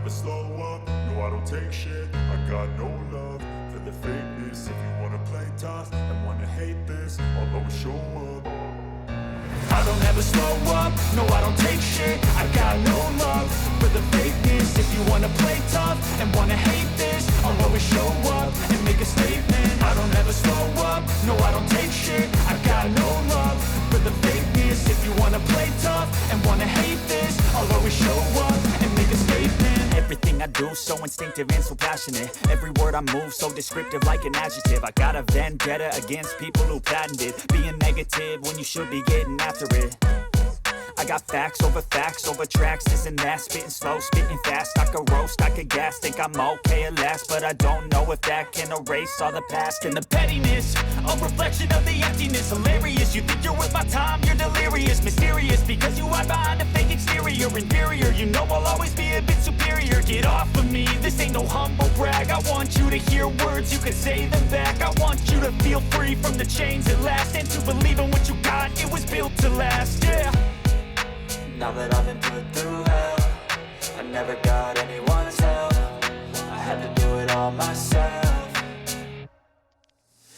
never slow up, no I don't take shit. I got no love for the fakeness. If you wanna play tough and wanna hate this, I'll always show up. I don't ever slow up, no I don't take shit. I got no love for the fakeness. If you wanna play tough and wanna hate this, I'll always show up and make a statement. I don't ever slow up, no I don't take shit. I got no love for the fakeness. If you wanna play tough and wanna hate this, I'll always show up and make a statement. Everything I do so instinctive and so passionate. Every word I move so descriptive like an adjective. I got a vendetta against people who patented being negative when you should be getting after it. I got facts over tracks, this and that. Spitting slow, spitting fast. I could roast, I could gas. Think I'm okay at last, but I don't know if that can erase all the past. And the pettiness, a reflection of the emptiness. Hilarious, you think you're worth my time, you're delirious. Mysterious, because you hide behind a fake exterior. Inferior, you know I'll always be a bit superior. Get off of me, this ain't no humble brag. I want you to hear words, you can say them back. I want you to feel free from the chains at last, and to believe in what you got, it was built to last, yeah. Now that I've been put through hell, I never got anyone's help. I had to do it all myself.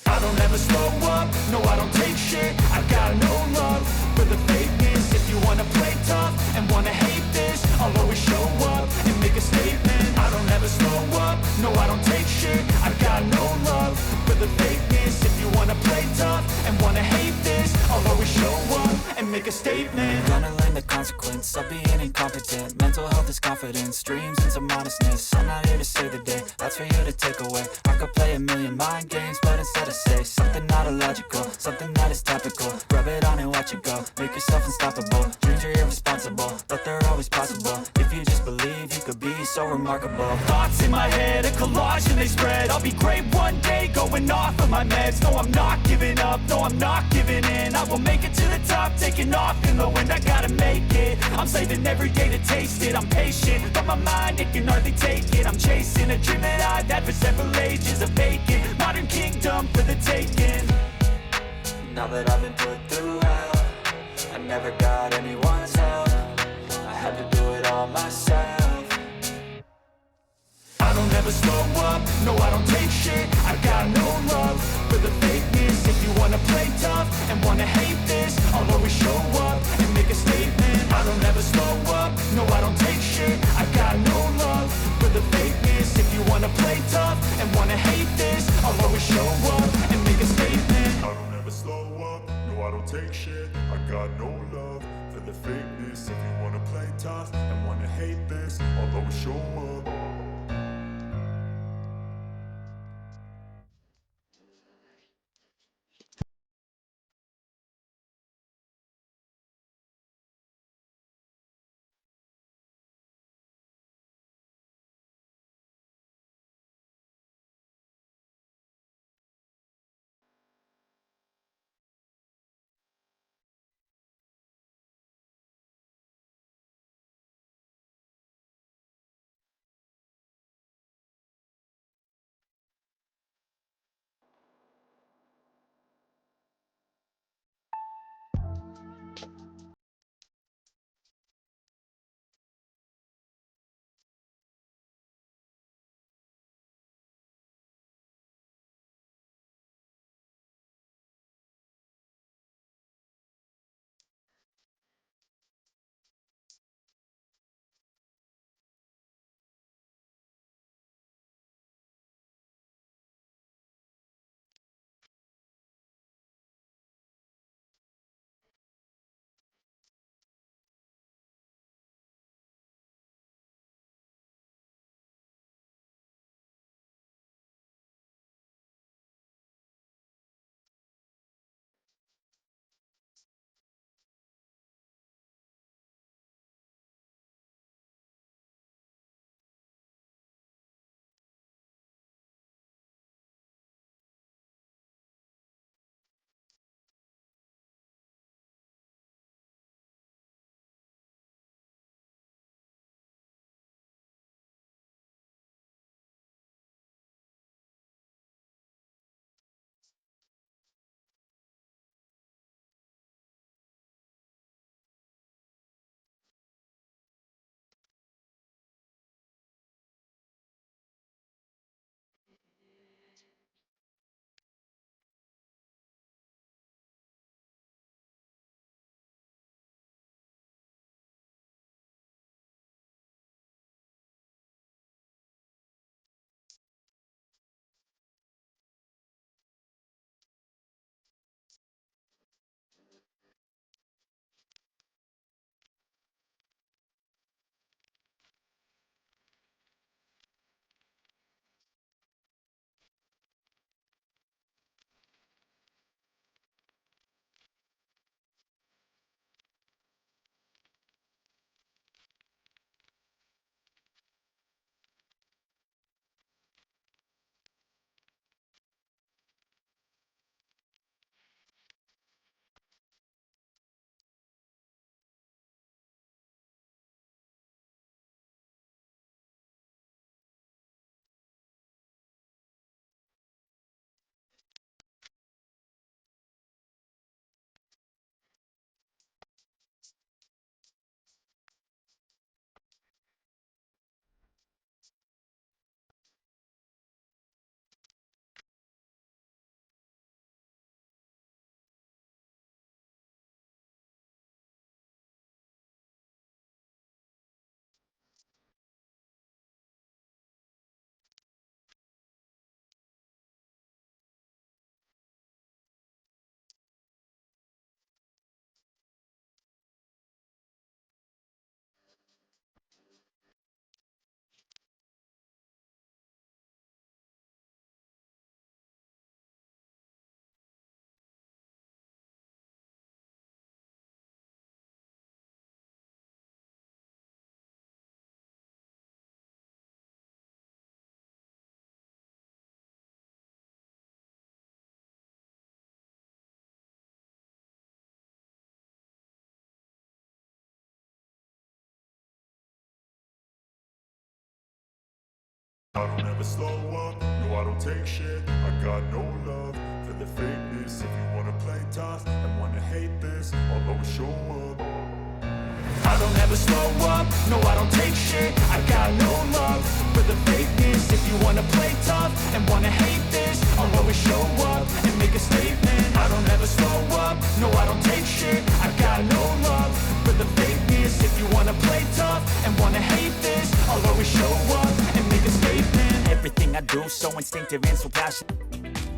I don't ever slow up, no I don't take shit. I got no love for the fakeness. If you wanna play tough and wanna hate this, I'll always show up and make a statement. I don't ever slow up, no I don't take shit. I got no love for the fakeness. If you wanna play tough and wanna hate this, I'll always show up and make a statement. Gonna learn the consequence of being incompetent. Mental health is confidence, dreams and some honestness. I'm not here to save the day, that's for you to take away. I could play a million mind games, but instead I say something not illogical, something that is topical. Rub it on and watch it go, make yourself unstoppable. Dreams are irresponsible, but they're always possible. If you just believe, you could be so remarkable. Thoughts in my head, a collage and they spread. I'll be great one day, going off of my meds. No, I'm not giving up, no, I'm not giving in. I will make it to the top, taking off in the wind. I gotta make it, I'm saving every day to taste it. I'm patient, but my mind, it can hardly take it. I'm chasing a dream that I've had for several ages. A vacant, modern kingdom for the taking. Now that I've been put through hell, I never got anyone's help. I had to do it all myself. I don't ever slow up, no I don't take shit. I got no love for the fakeness. If you wanna play tough and wanna hate this, I'll always show up and make a statement. I don't ever slow up, no I don't take shit. I got no love for the fakeness. If you wanna play tough and wanna hate this, I'll always show up and make a statement. I don't ever slow up, no I don't take shit. I got no love for the fakeness. If you wanna play tough and wanna hate this, I'll always show up. I don't ever slow up, no I don't take shit. I got no love for the fakeness. If you wanna play tough and wanna hate this, I'll always show up. I don't ever slow up, no I don't take shit. I got no love for the fakeness. If you wanna play tough and wanna hate this, I'll always show up and make a statement. I don't ever slow up, no I don't take shit. I got no love for the fakeness. If you wanna play tough and wanna hate this, I'll always show up and make a statement. Everything I do so instinctive and so passionate.